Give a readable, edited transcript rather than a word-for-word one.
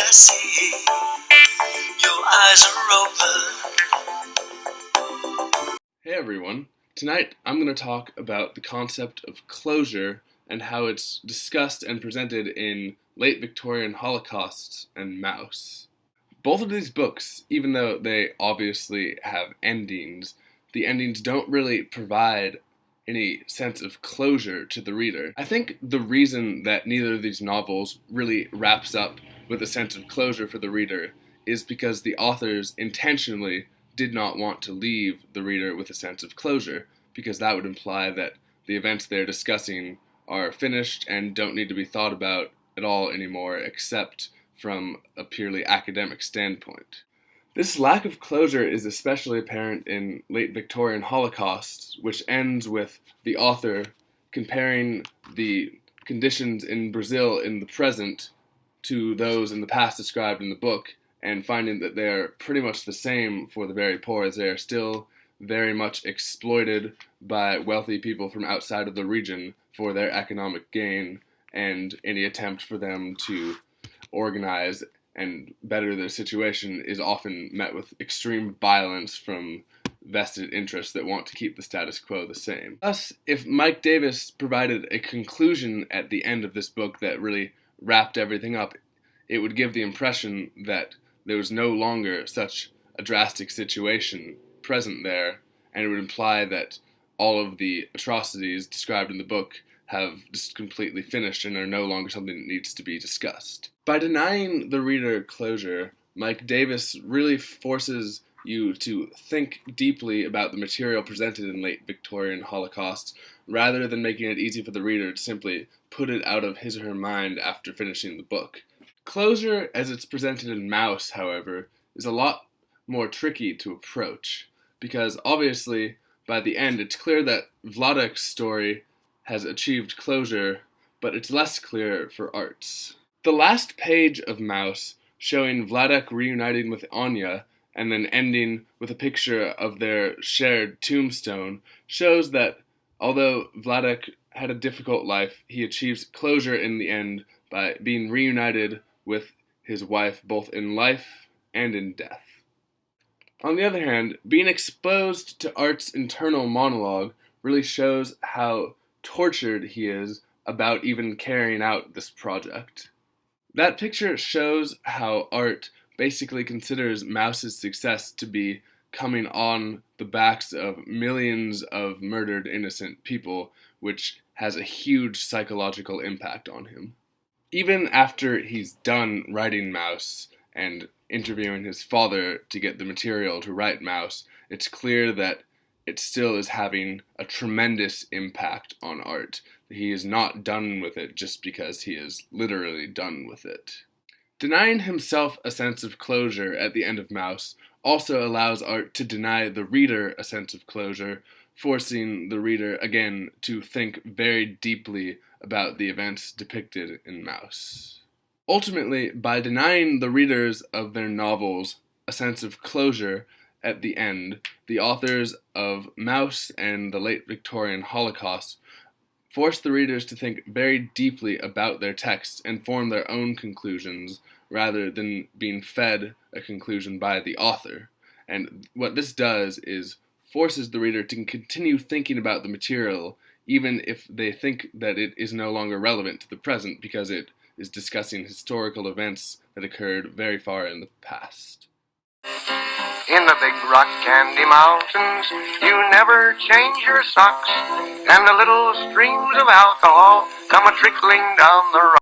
I see. Your eyes are open. Hey everyone, tonight I'm going to talk about the concept of closure and how it's discussed and presented in Late Victorian Holocausts and Maus. Both of these books, even though they obviously have endings, the endings don't really provide any sense of closure to the reader. I think the reason that neither of these novels really wraps up with a sense of closure for the reader is because the authors intentionally did not want to leave the reader with a sense of closure, because that would imply that the events they're discussing are finished and don't need to be thought about at all anymore, except from a purely academic standpoint. This lack of closure is especially apparent in Late Victorian Holocausts, which ends with the author comparing the conditions in Brazil in the present to those in the past described in the book, and finding that they are pretty much the same for the very poor, as they are still very much exploited by wealthy people from outside of the region for their economic gain, and any attempt for them to organize and better their situation is often met with extreme violence from vested interests that want to keep the status quo the same. Thus, if Mike Davis provided a conclusion at the end of this book that really wrapped everything up, it would give the impression that there was no longer such a drastic situation present there, and it would imply that all of the atrocities described in the book have just completely finished and are no longer something that needs to be discussed. By denying the reader closure, Mike Davis really forces you to think deeply about the material presented in Late Victorian Holocausts, rather than making it easy for the reader to simply put it out of his or her mind after finishing the book. Closure, as it's presented in Maus, however, is a lot more tricky to approach, because obviously, by the end, it's clear that Vladek's story has achieved closure, but it's less clear for Art's. The last page of Maus, showing Vladek reuniting with Anya, and then ending with a picture of their shared tombstone, shows that although Vladek had a difficult life, he achieves closure in the end by being reunited with his wife both in life and in death. On the other hand, being exposed to Art's internal monologue really shows how tortured he is about even carrying out this project. That picture shows how Art basically considers Maus's success to be coming on the backs of millions of murdered innocent people, which has a huge psychological impact on him. Even after he's done writing Maus and interviewing his father to get the material to write Maus, it's clear that it still is having a tremendous impact on Art. He is not done with it just because he is literally done with it. Denying himself a sense of closure at the end of Maus also allows Art to deny the reader a sense of closure, forcing the reader again to think very deeply about the events depicted in Maus. Ultimately, by denying the readers of their novels a sense of closure at the end, the authors of Maus and the Late Victorian Holocaust force the readers to think very deeply about their text and form their own conclusions, rather than being fed a conclusion by the author. And what this does is forces the reader to continue thinking about the material, even if they think that it is no longer relevant to the present, because it is discussing historical events that occurred very far in the past. In the big rock candy mountains, you never change your socks, and the little streams of alcohol come a-trickling down the rock.